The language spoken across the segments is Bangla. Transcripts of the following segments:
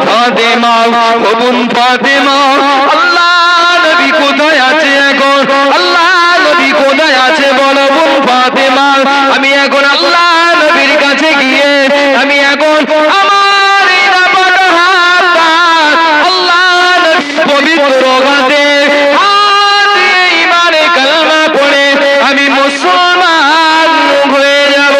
ফাতেমা ও বোন ফাতেমা আল্লাহ নবী কোথায় আছে এখন আল্লাহ নবী কোথায় আছে বলো বোন ফাতেমা আমি এখন আল্লাহ নবীর কাছে গিয়ে আমি এখন আমার এই নাপাক হাতটা আল্লাহ নবীর পবিত্র হাতে হাত দিয়ে ঈমানে কালেমা পড়ে আমি মুসলমান হয়ে যাব।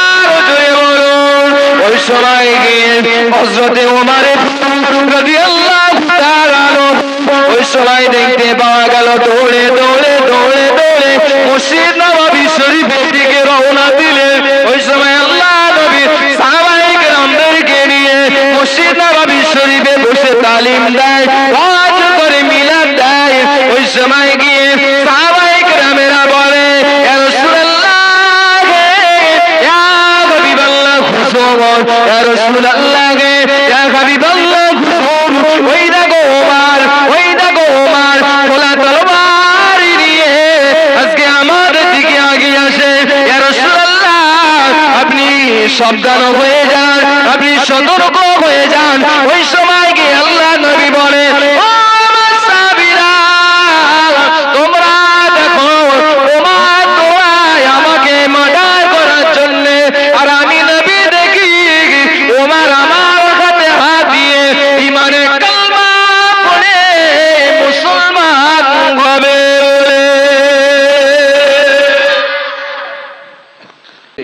আর জোরে বলুন ওই সময় গিয়ে হযরতে ওমর রাদিয়াল্লাহু তাআলা ওই সময় দেখতে পাওয়া গেল দৌড়ে দৌড়ে দৌড়ে দৌড়ে মসজিদ নববী শরীফের দিকে রওনা দিলেন। ওই সময় আল্লাহ নবী সাহাবায়ে কেরামদেরকে নিয়ে মসজিদ নববী শরীফে বসে তালিম দেয়, ওয়াজ করে মিলাদ দেয়। ওই সময় গিয়ে সাহাবায়ে কেরামেরা বলে ইয়া রাসূলুল্লাহ ইয়া হাবিবাল্লাহ খুশবর ইয়া রাসূলুল্লাহ ইয়া হাবিবাল্লাহ খুশবর ওই দেখো ওমর ওই দেখো ওমর খোলা তলোয়ার নিয়ে আজকে আমাদের দিকে এগিয়ে আসে। ইয়া রাসূলুল্লাহ আপনি সাবধান হয়ে যান, আপনি সতর্ক হয়ে যান। ওই সময় গিয়ে আল্লাহ নবী বলে ও আমার সাহাবীরা তোমরা দেখো ওমর দৌড়ায় আমাকে মার্ডার করার জন্য, আর আমি নবী দেখি ওমর আমার হাতে হাত দিয়ে ঈমানে কালেমা পড়ে মুসলমান হবে।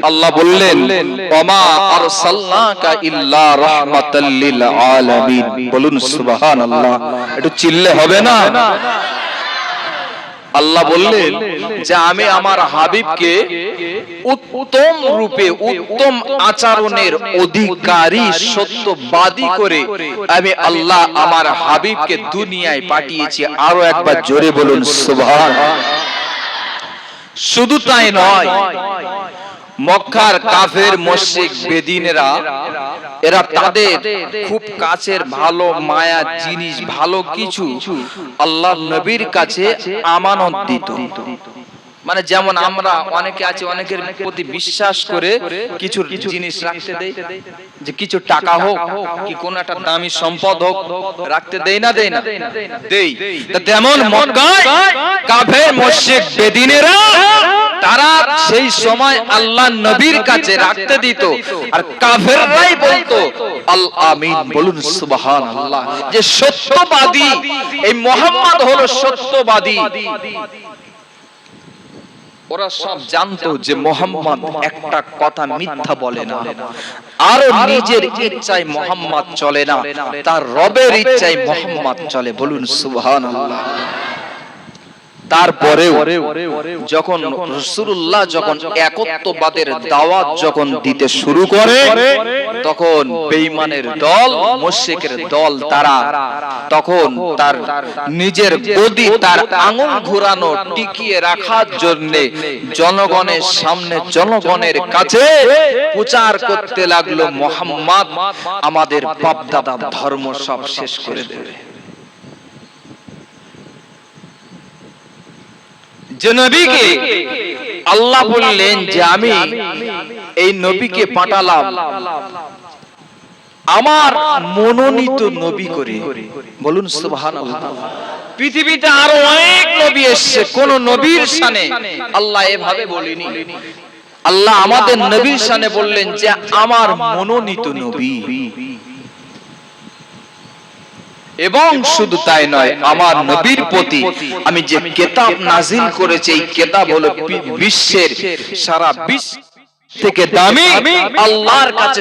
আল্লাহ বললেন ওমা আরসালনাকা ইল্লা রাহমাতাল লিল আলামিন। বলুন সুবহানাল্লাহ, একটু চিল্লে হবে না? আল্লাহ বললেন যে আমি আমার হাবিবকে উত্তম রূপে উত্তম আচরণের অধিকারী সত্যবাদী করে আমি আল্লাহ আমার হাবিবকে দুনিয়ায় পাঠিয়েছি। আরো একবার জোরে বলুন সুবহানাল্লাহ। শুধু তাই নয়, মক্কার কাফের মুশরিক বেদিনেরা এরা তাদের খুব কাছের ভালো মায়া জিনিস ভালো কিছু আল্লাহর নবীর কাছে আমানত দিত। মানে যেমন আমরা অনেকে আছে অনেকের প্রতি বিশ্বাস করে কিছু জিনিস রাখতে দেই, যে কিছু টাকা হোক কি কোন একটা দামি সম্পদ হোক রাখতে দেই না দেই না দেই। তেমন মক্কায় কাফের মুশরিক বেদিনেরা তারা সেই সময় আল্লাহ নবীর কাছে রাখতে দিত, আর কাফেররাই বলতো আল আমিন। বলুন সুবহানাল্লাহ, যে সত্যবাদী এই মুহাম্মদ হলো সত্যবাদী। ওরা সব জানতো যে মুহাম্মদ একটা কথা মিথ্যা বলে না, আর নিজের ইচ্ছায় মুহাম্মদ চলে না, তার রবের ইচ্ছায় মুহাম্মদ চলে। বলুন সুবহানাল্লাহ। তারপরেও যখন রাসূলুল্লাহ যখন একত্ববাদের দাওয়াত যখন দিতে শুরু করে, তখন বেঈমানের দল মুশরিকের দল তারা তখন তার নিজের গদি তার আঙুল ঘোরানো টিকিয়ে রাখার জন্য জনগণের সামনে জনগণের কাছে প্রচার করতে লাগলো মুহাম্মদ আমাদের বাপ দাদার ধর্ম সব শেষ করে দেবে। যে নবীকে আল্লাহ বললেন যে আমি এই নবীকে পাঠালাম আমার মনোনীত নবী করে। বলুন সুবহানাল্লাহ। পৃথিবীতে আরো অনেক নবী এসেছে, কোন নবীর শানে আল্লাহ এভাবে বলেনি। আল্লাহ আমাদের নবীর শানে বললেন যে আমার মনোনীত নবী। এবং শুধু তাই নয়, আমার নবীর প্রতি আমি যে কিতাব নাজিল করেছি এই কিতাব হলো বিশ্বের সারা বিশ্ব থেকে দামি, আল্লাহর কাছে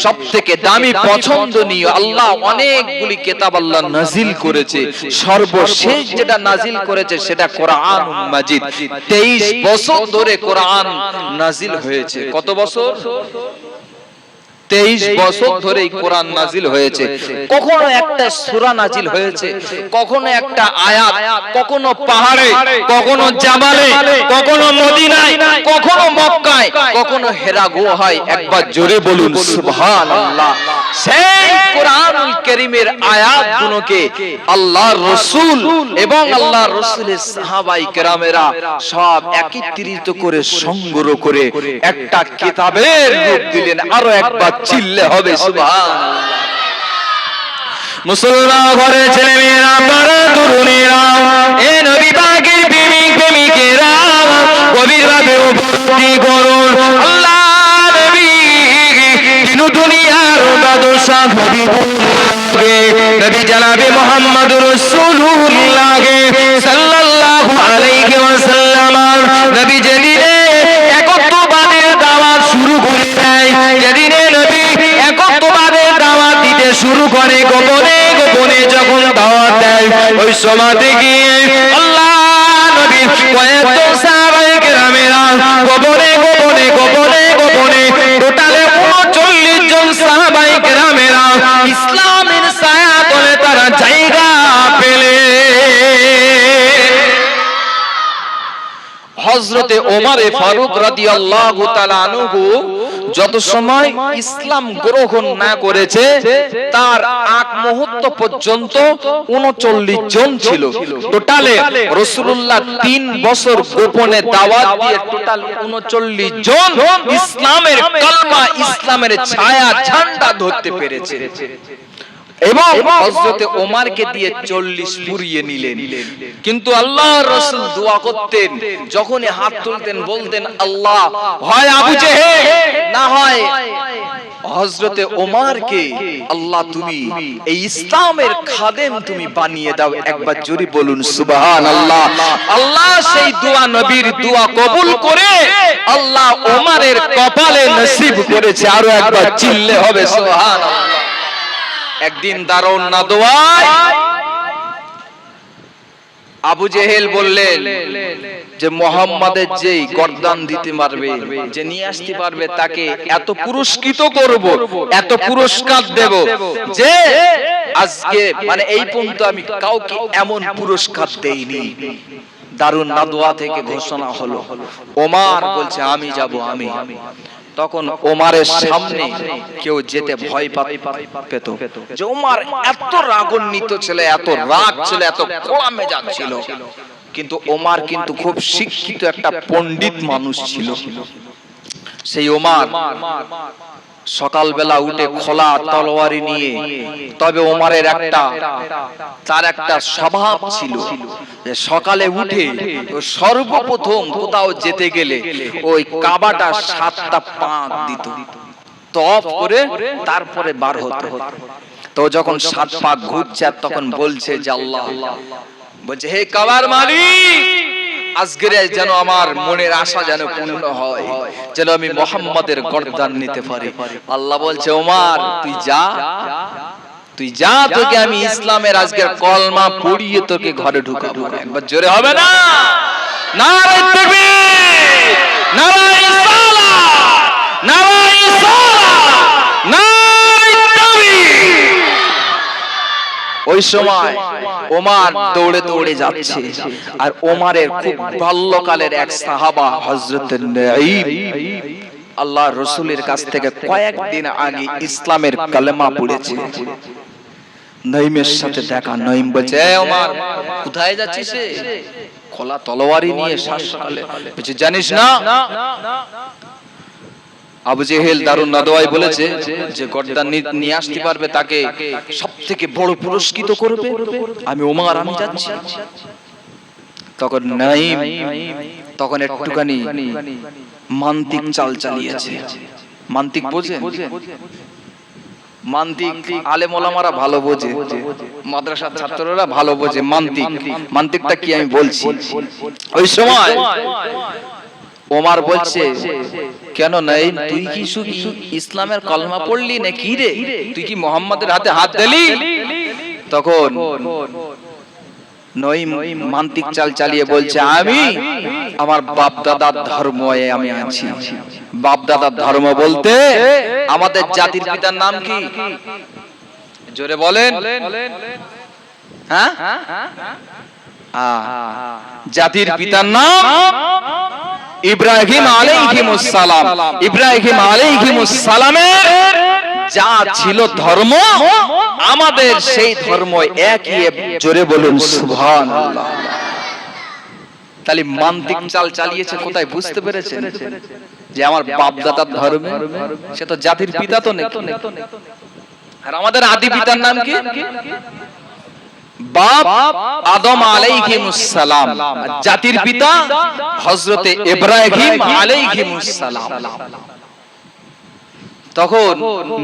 সবথেকে দামি পছন্দনীয়। আল্লাহ অনেকগুলি কিতাব আল্লাহ নাজিল করেছে, সর্বশেষ যেটা নাজিল করেছে সেটা কোরআন মাজিদ। 23 বছর ধরে কোরআন নাজিল হয়েছে। কত বছর? 23 বছর ধরে কোরআন নাজিল হয়েছে। কখনো একটা সূরা নাজিল হয়েছে, কখনো একটা আয়াত, কখনো পাহাড়ে, কখনো জাবালে, কখনো মদিনায়, কখনো মক্কায়, কখনো হেরা গুহায়। একবার জোরে বলুন সুবহানাল্লাহ। সেই কোরআনুল কারীমের আয়াতগুলোকে আল্লাহর রাসূল এবং আল্লাহর রাসূলের সাহাবায়ে কেরামেরা সব একত্রিত করে সংগ্রহ করে একটা কিতাবের রূপ দিলেন। আরো একবার চিল্লে হবে সুবহানাল্লাহ। মুসলমান ঘরে ছেলে মেয়েরা, বড় তরুণীরা, এ নবী পাকের প্রেমিক প্রেমিকেরা গভীরভাবে উপলব্ধি করুন, আল্লাহ নবী দিন দুনিয়ার বাদশা নবী নবী জনাবে মুহাম্মদুর রাসূলুল্লাহ সাল্লাল্লাহু আলাইহি ওয়াসাল্লাম নবী যেদিনে একত্ববাদের দাওয়াত শুরু করে দেয়, যেদিনে নবী একত্ববাদের দাওয়াত দিতে শুরু করে, গোপনে গোপনে যখন দাওয়াত দেয়, ওই সময় থেকে আল্লাহ নবী কয়েকজন সাহাবায়ে কেরামেরা গোপনে গোপনে গোপনে গোপনে টোটাল 39 জন সাহাবায়ে কেরামেরা ইসলামের ছায়া তলে তারা জায়গা পেলে। হযরতে ওমর ফারুক রাদিয়াল্লাহু তাআলা আনহু যত সময় ইসলাম গ্রহণ না করেছে তার আগ মুহূর্ত পর্যন্ত 39 জন ছিল। টোটালে রাসূলুল্লাহ 3 বছর গোপনে দাওয়াত দিয়ে টোটাল 39 জন ইসলামের কালমা, ইসলামের ছায়া ঝান্ডা ধরতে পেরেছে। এবং হযরতে ওমরকে দিয়ে 40 পুরিয়ে নিলেন। কিন্তু আল্লাহর রাসূল দোয়া করতেন, যখনই হাত তুলতেন বলতেন আল্লাহ হয় আবু জেহেল না হয় হযরতে ওমরকে আল্লাহ তুমি এই ইসলামের খাদেম তুমি বানিয়ে দাও। একবার জোরে বলুন সুবহানাল্লাহ। আল্লাহ সেই দোয়া, নবীর দোয়া কবুল করে আল্লাহ ওমরের কপালে নসিব করেছে। আরো একবার চিল্লে হবে সুবহানাল্লাহ। একদিন দারুন নাদওয়ায় আবু জেহেল বললেন যে মুহাম্মাদের যেই গর্দান দিতে পারবে, যে নিয়ে আসতে পারবে, তাকে এত পুরস্কৃত করব, এত পুরস্কার দেব যে আজকে মানে এই পর্যন্ত আমি কাউকে এমন পুরস্কার দেইনি। দারুন নাদওয়া থেকে ঘোষণা হলো, ওমর বলছে আমি যাব, আমি। তখন ওমরের সামনে কেউ যেতে ভয় পেত, যে ওমর এত রাগান্বিত ছিল, এত রাগ ছিল, এত কড়া মেজাজ ছিল। কিন্তু ওমর কিন্তু খুব শিক্ষিত একটা পণ্ডিত মানুষ ছিল। সেই ওমর সকালবেলা উঠে খোলা তলোয়ারি নিয়ে, তবে ওমরের তার একটা স্বভাব ছিল যে সকালে উঠে সর্বপ্রথম কোথাও যেতে গেলে ওই কাবাটা 7টা পাক দিত, তওয়াফ করে তারপরে বার হতো। তো যখন 7 পাক ঘুরছে তখন বলছে যে আল্লাহ, বলছে হে কাবার মালিক, আজকের যেন আমার মনের আশা যেন পূর্ণ হয়, যেন আমি মুহাম্মাদের গর্দান নিতে পারি। আল্লাহ বলছে ওমর তুই যা, তোকে আমি ইসলামের আজকের কলমা পড়িয়ে তোকে ঘরে ঢুকাবো। একবার জোরে হবে না? নারে তাকবীর, নারে সালাত, নারে সালাত, নারে তাকবীর। ওই সময় ওমর দৌড়ে দৌড়ে যাচ্ছে, আর ওমরের খুব বাল্যকালের এক সাহাবা হযরত নাঈম আল্লাহর রাসূলের কাছ থেকে কয়েকদিন আগে ইসলামের কালেমা পড়েছে। নাঈমের সাথে দেখা, নাঈম বলছে এ ওমর কোথায় যাচ্ছিস রে? খোলা তলোয়ারি নিয়ে সকালে, বলছে জানিস না আবু জেহেল দারুন নাদওয়ায় বলেছে যে গর্দান নিয়ে আসতে পারবে তাকে সবথেকে বড় পুরস্কৃত করবে। আমি ওমর, আমি যাচ্ছি। তখন নাঈম তখন একটুখানি মান্তিক চাল চালিয়েছে। মান্তিক বোঝে? মান্তিক আলেম ওলামারা ভালো বোঝে, মাদ্রাসার ছাত্ররা ভালো বোঝে। মান্তিকটা কি আমি বলছি। ওই সময় ওমর বলছে কেন নাঈম, তুই কি শুধু ইসলামের কলমা পড়লি নাকি রে? তুই কি মুহাম্মাদের হাতে হাত দিলি? তখন নঈম মান্তিক চাল চালিয়ে বলছে, আমি আমার বাপ দাদার ধর্মে আমি আছি। বাপ দাদার ধর্ম বলতে আমাদের জাতির পিতার নাম কি? জোরে বলেন। হ্যাঁ, জাতির পিতার নাম ইব্রাহিম আলাইহিমুস সালাম। ইব্রাহিম আলাইহিমুস সালামের যা ছিল ধর্ম, আমাদের সেই ধর্ম একই। জোরে বলুন সুবহানাল্লাহ। তাহলে মান্তিক চাল চালিয়েছে কোথায়, বুঝতে পেরেছেন? যে আমার বাপ দাদার ধর্ম, সে তো জাতির পিতা তো নাকি। আর আমাদের আদি পিতার নাম কি? বাপ আদম আলাইহিমুস সালাম, জাতির পিতা হযরতে ইব্রাহিম আলাইহিমুস সালাম। তখন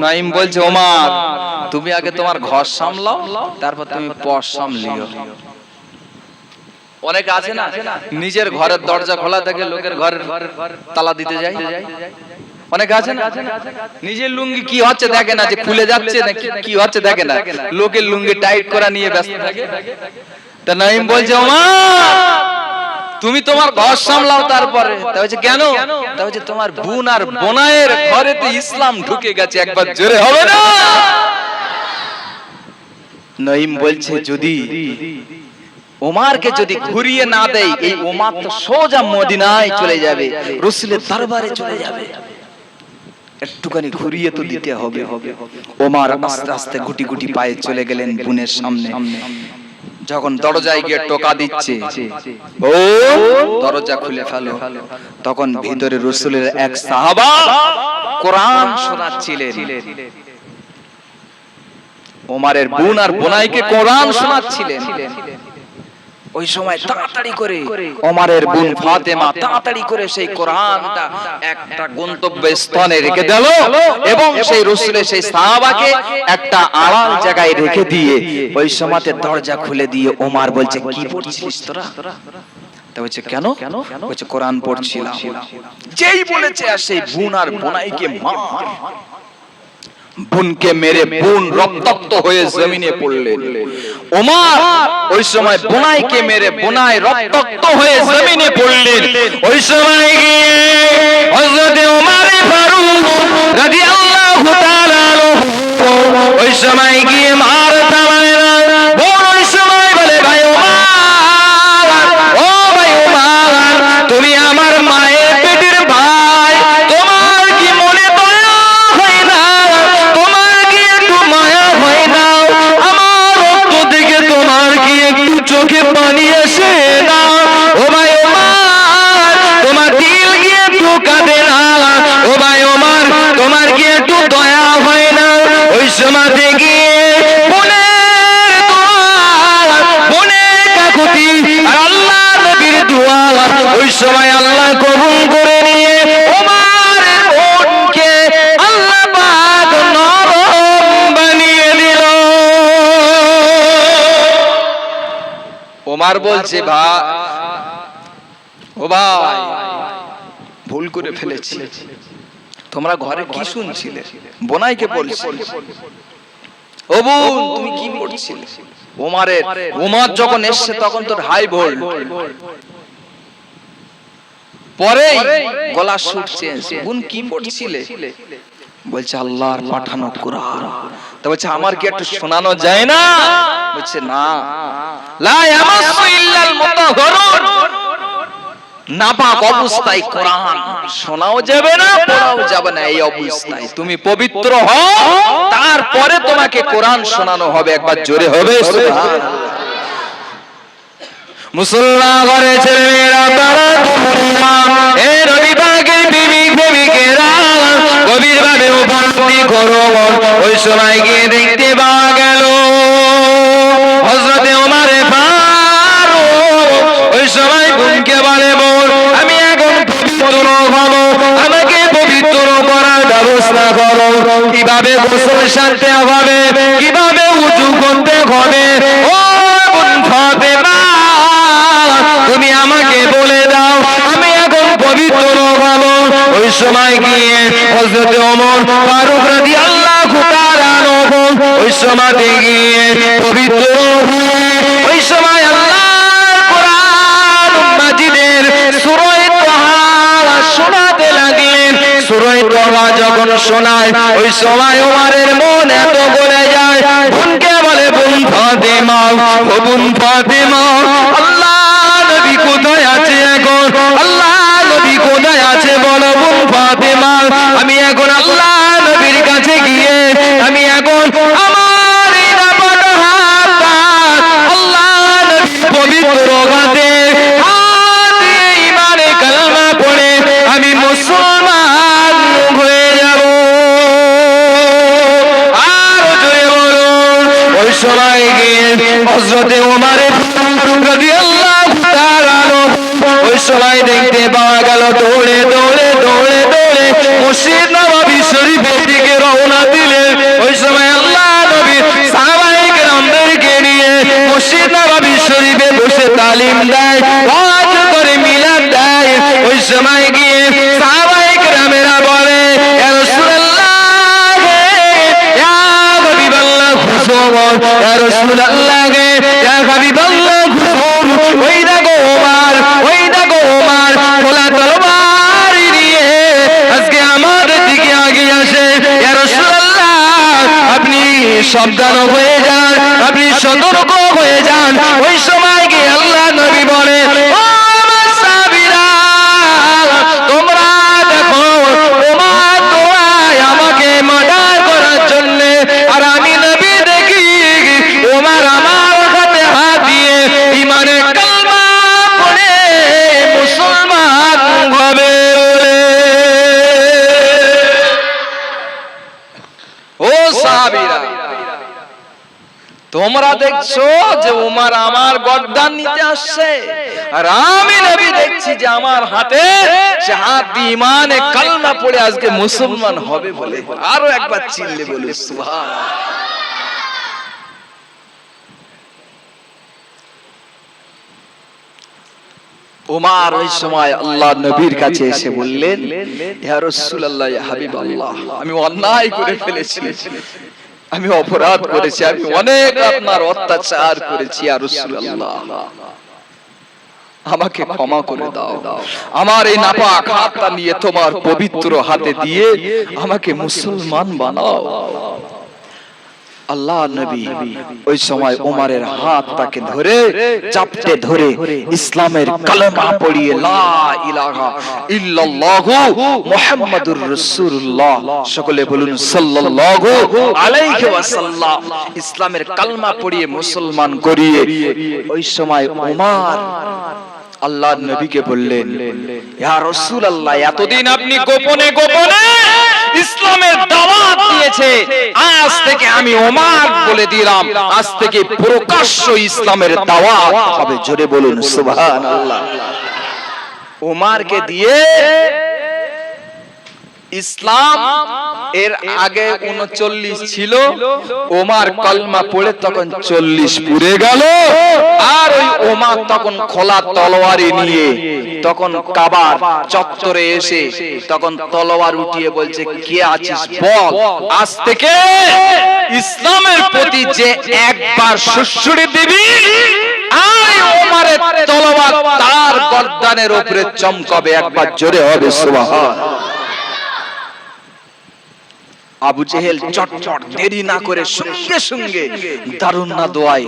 নঈম বলছে, ওমর তুমি আগে তোমার ঘর সামলাও, তারপর তুমি পর সামলিও। অনেকে আছে না, নিজের ঘরের দরজা খোলা থাকে, লোকের ঘরের তালা দিতে যায়। অনেকে আছে না, নিজের লুঙ্গি কি হচ্ছে দেখে না, যে খুলে যাচ্ছে না কি হচ্ছে দেখে না, লোকের লুঙ্গি টাইট করা নিয়ে ব্যস্ত থাকে। তা নঈম বলছে, ওমর তুমি তোমার ঘর সামলাও তারপরে। তা বলছে কেন? তা বলছে তোমার বোন আর বোনায়ের ঘরেতে ইসলাম ঢুকে গেছে, একবার জোরে হবে না? নঈম বলছে, যদি ওমরকে যদি ঘুরিয়ে না দেয়, এই ওমর তো সোজা মদিনায় চলে যাবে, রাসূলের দরবারে চলে যাবে। একটুখানি ঘুরিয়ে তো দিতে হবে। ওমর আস্তে আস্তে গুটি গুটি পায়ে চলে গেলেন বোনের সামনে। যখন দরজায় গিয়ে টোকা দিচ্ছে, ও দরজা খুলে ফেলো, তখন ভিতরে রাসূলের এক সাহাবা কোরআন শোনাচ্ছিলেন। ওমরের বোন আর বোনাইকে কোরআন শোনাচ্ছিলেন। ওই সময় তাড়াতাড়ি করে ওমরের বোন ফাতেমা তাড়াতাড়ি করে সেই কোরআনটা একটা গন্তব্য স্থানে রেখে দিল, এবং সেই রাসূলের সেই সাহাবাকে একটা আড়াল জায়গায় রেখে দিয়ে ওই সময়তে দরজা খুলে দিয়ে ওমর বলছে, কি পড়ছিস তোরা? তা বলছে কেন? বলছে কোরআন পড়ছিলাম। যেই বলেছে আর সেই বোন আর বোনাইকে মার। বোনকে মেরে বোন রক্তাক্ত হয়ে জমিনে পড়লেন। ওমর ওই সময় বোনাইকে মেরে বোনাই রক্তাক্ত হয়ে জমিনে পড়লেন। ওই সময় গিয়ে হযরত ওমর ফারুক রাদিয়াল্লাহু তাআলা ওই সময় গিয়ে মার থামালেন। বোন ওই সময় বলে, ভাই ওমর, ও ভাই ওমর, তুমি আমার মায়ের পেটের ভাই, তোমার কি মনে দয়া হয় না? তোমার কি একটু মায়া হয় না? আমার রক্ত থেকে তোমার কি একটু চোখে পানি আসে না? ও ভাই ওমর, তোমার দিল কি একটু কাঁদে না? ও ভাই ওমর, তোমার কি একটু দয়া হয় না? ওই সময় থেকে বোনের দোয়া, বোনের কাকুতি আর আল্লাহ নবীর দোয়া, ওই সময় আল্লাহ কবুল করে নিয়ে ওমরের বোনকে আল্লাহ পাক নরম বানিয়ে দিল। ওমর বলছে, ভাই ও ভাই, ভুল করে ফেলেছি। তোমরা ঘরে কি শুনছিলে? বোনাইকে বলছি, ও বোন তুমি কি পড়ছিলে? ওমর যখন এসছে তখন তোর হাই ভোল্ট, পরে গলা সুর চেঞ্জ। বোন কি পড়ছিলে? বলছে আল্লাহর পাঠানো কোরআন। তা বলছে আমার কি একটু শোনানো যায় না? বলছে না, লা ইয়ামাসসু ইল্লাল মুতাহহারুন, নাপাক অবস্থায় কোরআন শোনাও যাবে না, পড়াও যাবে না। এই অবস্থায় তুমি পবিত্র হও, তারপরে তোমাকে কোরআন শোনানো হবে। একবার জোরে হবে সুবহানাল্লাহ। মুসলমান ঘরে ছেলেরা তারা এ নবী পাকের প্রেমিকেরা গভীর ভাবে উপলব্ধি করো। ওই সময় গিয়ে দেখতে পাওয়া গেল হযরতে ওমর ফারুক ওই সময় বোনকে বলে, বোন আমি এখন পবিত্র হব, আমাকে পবিত্র করার ব্যবস্থা করো। কিভাবে গোসল সারতে হবে, কিভাবে উযু করতে হবে, ও বোন ফাতেমা তুমি আমাকে বলে দাও, আমি এখন পবিত্র হব। ওই সময় গিয়ে হযরতে ওমর ফারুক রাদিয়াল্লাহু তাআলা ওই সময় গিয়ে পবিত্র ওই সময় আল্লাহ সুরাই তোবা যখন শোনায় ওই সময় ওমরের মন এত গলে যায়, বোনকে বলে বোন ফাতেমা, ও বোন ফাতেমা, আল্লাহ নবী কোথায় আছে এখন? আল্লাহ নবী কোথায় আছে বলো বোন ফাতেমা। আমি এখন আল্লাহ নবীর কাছে গিয়ে আমি এখন আমার এই নাপাক হাতটা আল্লাহ নবীর পবিত্র হাতে হাত দিয়ে ঈমানে কালেমা পড়ে আমি মুসলমান হয়ে যাব। আর জোরে বলুন, ওই সময় গিয়ে হযরতে ওমর রাদিয়াল্লাহু তাআলা আনহু ওই সময় দেখতে পাওয়া গেল দৌড়ে দৌড়ে দৌড়ে দৌড়ে মসজিদ নববী শরীফের দিকে রওনা দিলেন। ওই সময় আল্লাহ নবী সাহাবায়ে কেরামদেরকে নিয়ে মসজিদ নববী শরীফে বসে তালিম দেয়, ওয়াজ করে মিলাদ দেয়। ওই সময় গিয়ে সাহাবায়ে কেরামেরা বলে, ইয়া রাসূলুল্লাহ, ইয়া হাবিবাল্লাহ খুশুম, ইয়া রাসূলুল্লাহ, ইয়া হাবিবাল্লাহ খুশুম। ওই দেখো ওমর, ওই দেখো ওমর খোলা তরবারি নিয়ে আজকে আমাদের দিকে এগিয়ে আসে। ইয়া রাসূলুল্লাহ, আপনি সাবধান হয়ে যান, আপনি সতর্ক হয়ে যান। ওই সময় গিয়ে আল্লাহ নবী বলে, ও আমার সাহাবীরা, তোমরা দেখো ওমর দৌড়ায় আমাকে মার্ডার করার জন্য, আর আমি নবী দেখি ওমর আমার হাতে হাত দিয়ে ঈমানের কালেমা পড়ে মুসলমান হবে বলে। ও সাহাবীরা, তোমরা দেখছো যে উমর আমার গর্দান নিতে আসছে, আর আমি নবী দেখছি যে আমার হাতে সে হাত দিয়ে ঈমানে কালেমা পড়ে আজকে মুসলমান হবে বলে। আরো একবার চিল্লে বলে সুবহানাল্লাহ। উমর ওই সময় আল্লাহ নবীর কাছে এসে বললেন, ইয়া রাসূলুল্লাহ, ইয়া হাবিবাল্লাহ, আমি অন্যায় করে ফেলেছি, আমি অপরাধ করেছি, আমি অনেক আপনার অত্যাচার করেছি, ইয়া রাসূলুল্লাহ, আমাকে ক্ষমা করে দাও। আমার এই নাপাক হাতটা নিয়ে তোমার পবিত্র হাতে দিয়ে আমাকে মুসলমান বানাও। আল্লাহ নবী ওই সময় ওমরের হাতটাকে ধরে চাপটে ধরে ইসলামের কালেমা পড়িয়ে লা ইলাহা ইল্লাল্লাহু মুহাম্মাদুর রাসূলুল্লাহ, সকলে বলুন সাল্লাল্লাহু আলাইহি ওয়াসাল্লাম, ইসলামের কালেমা পড়িয়ে মুসলমান করিয়ে ওই সময় ওমর আল্লাহ নবীকে বললেন, ইয়া রাসূলুল্লাহ, এতদিন আপনি গোপনে গোপনে ইসলামের দাওয়াত দিয়েছে, আজ থেকে আমি ওমর বলে দিলাম, আজ থেকে প্রকাশ্য ইসলামের দাওয়াত হবে। জোরে বলুন সুবহানাল্লাহ। ওমরকে দিয়ে ইসলাম এর আগে 39 ছিল, ওমর কলমা পড়ে তখন 40 পুরে গেল। আর ওই ওমর তখন খোলা তলোয়ারি নিয়ে তখন কাবার চত্বরে এসে তখন তলোয়ার উঠিয়ে বলছে, কে আছিস বল, আজ থেকে ইসলামের প্রতি যে একবার সুড়সুড়ি দিবি আর ওমরের তলোয়ার তার গর্দানের উপরে চমকাবে। একবার জোরে হবে সুবহানাল্লাহ। আবু জেহেল চটচট দেরি না করে সঙ্গে সঙ্গে দারুন না দোয়ায়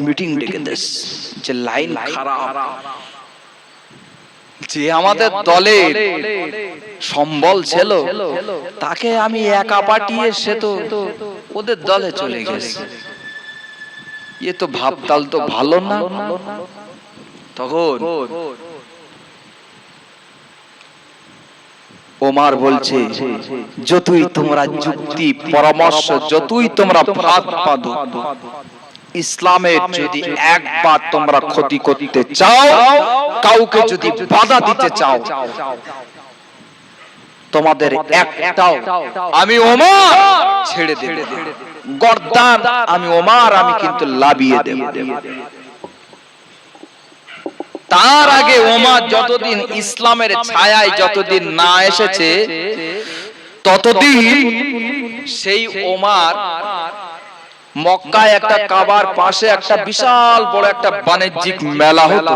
মিটিং ডেকে দেশ, যে লাইন খারাপ, যে আমাদের দলের সম্বল ছিল তাকে আমি একা পাঠিয়ে সে তো ওদের দলে চলে গেছে, এ তো ভাবতাল তো ভালো না। তখন ওমর বলছে, যতই তোমরা যুক্তি পরামর্শ, যতই তোমরা ভাত পাদো, ইসলামের যদি একবার তোমরা ক্ষতি করতে চাও, কাউকে যদি বাধা দিতে চাও, তোমাদের একটাও আমি ওমর ছেড়ে দেব, গর্দান আমি ওমর আমি কিন্তু লাবিয়ে দেব। তার আগে ওমর যতদিন ইসলামের ছায়ায় যতদিন না এসেছে ততদিন সেই ওমর মক্কায় একটা কাবার পাশে একটা বিশাল বড় একটা বাণিজ্যিক মেলা হতো,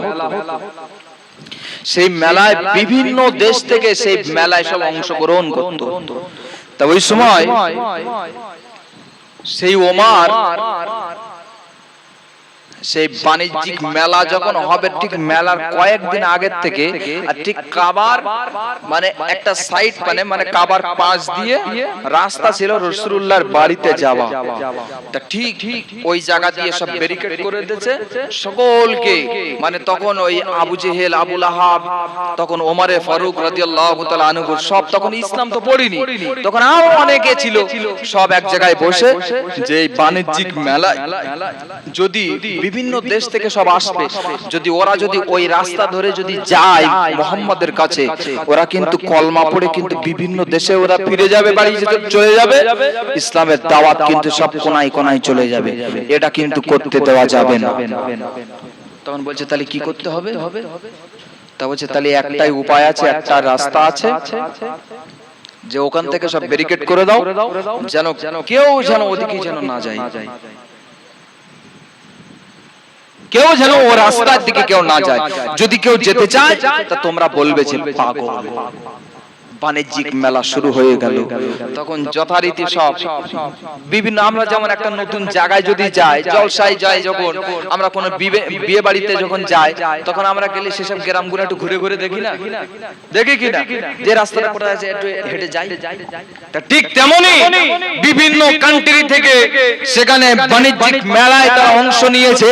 সেই মেলায় বিভিন্ন দেশ থেকে সেই মেলায় সব অংশগ্রহণ করত। তা ওই সময় সেই ওমর সেই বাণিজ্যিক মেলা যখন হবে ঠিক মেলার কয়েকদিন আগের থেকে, আর ঠিক কাবার মানে একটা সাইড মানে কাবার পাশ দিয়ে রাস্তা ছিল রাসূলুল্লাহর বাড়িতে যাওয়া, তা ঠিক ওই জায়গা দিয়ে সব ব্যারিকেড করে দিয়েছে সকলকে। মানে তখন ওই আবু জেহেল, আবু লাহাব, তখন ওমরে ফারুক রাদিয়াল্লাহু তাআলা আনহু সব তখন ইসলাম তো পড়েনি, তখন আরো অনেকে ছিল, সব এক জায়গায় বসে যে বাণিজ্যিক মেলায় যদি বিভিন্ন দেশ থেকে সব আসবে, যদি ওরা যদি ওই রাস্তা ধরে যদি যায় মুহাম্মাদের কাছে, ওরা কিন্তু কলমা পড়ে কিন্তু বিভিন্ন দেশে ওরা ফিরে যাবে, বাড়ি চলে যাবে, ইসলামের দাওয়াত কিন্তু সব কোনায় কোনায় চলে যাবে, এটা কিন্তু করতে দেওয়া যাবে না। তখন বলছে তাহলে কি করতে হবে? তা বলছে তাহলে একটাই উপায় আছে, একটা রাস্তা আছে, যে ওখান থেকে সব ব্যারিকেড করে দাও, যেন কেউ যেন ওদিকে যেন না যায়, কেউ যেন ও রাস্তার দিকে কেউ না যায়। যদি কেউ যেতে চায় তা তোমরা বলবে যে পাগল। বাণিজ্যিক মেলা শুরু হয়ে গেল। তখন যথারীতি সব বিভিন্ন, আমরা যেমন একটা নতুন জায়গায় যদি যাই, জলসায় যাই, যখন আমরা কোনো বিয়ে বাড়িতে যখন যাই, তখন আমরা গেলে সেসব গ্রামগুলো একটু ঘুরে ঘুরে দেখি না, দেখি কিনা যে রাস্তাটা কোথায় আছে একটু হেঁটে যাই। ঠিক তেমনি বিভিন্ন কান্ট্রি থেকে সেখানে বাণিজ্যিক মেলায় তারা অংশ নিয়েছে,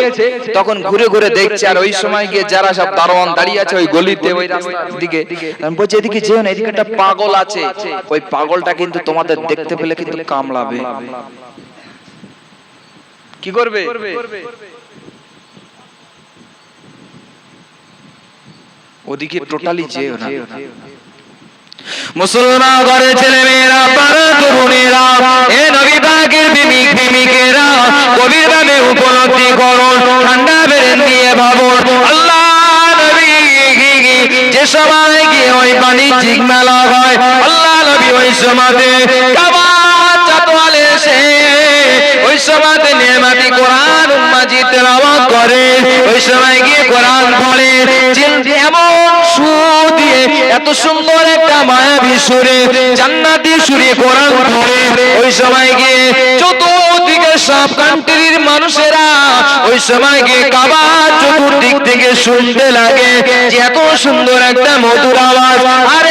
তখন ঘুরে ঘুরে দেখছে। আর ওই সময় গিয়ে যারা সব দারোয়ান দাঁড়িয়ে আছে ওই গলিতে, ওই রাস্তার দিকে, বলছে এদিকে যেও না, এদিকে একটা পাগল আছে, ওই পাগলটা কিন্তু তোমাদের দেখতে পেলে কিন্তু কামড়াবে। কি করবে? ওদিকে টোটালি যেও না। মুসলমান ঘরে ছেলে মেয়েরা, পাড়া তরুণেরা, এ নবী পাকের প্রেমিক প্রেমিকেরা, গভীর ভাবে উপলব্ধি করো, ঠান্ডা বেরেন দিয়ে ভাবো, আল্লাহ নবী যে সময় গিয়ে ওই বাণিজ্যিক মেলা হয়, আল্লাহ নবী ওই সময়তে কাবা চাতওয়ালে এসে ওই সময়তে নেমাতি কোরআন মাজিদ তেলাওয়াত করে, ওই সময় গিয়ে কোরআন পড়ে, এমন সুর দিয়ে এত সুন্দর একটা মায়াবী সুরে, জান্নাতি সুরে কোরআন পড়ে, ওই সময় গিয়ে চতুর্দিকে সব কান্ট্রির মানুষেরা ওই সময় গিয়ে কাবা চতুর্দিক থেকে শুনতে লাগে যে এত সুন্দর একটা মধুর আওয়াজ, আর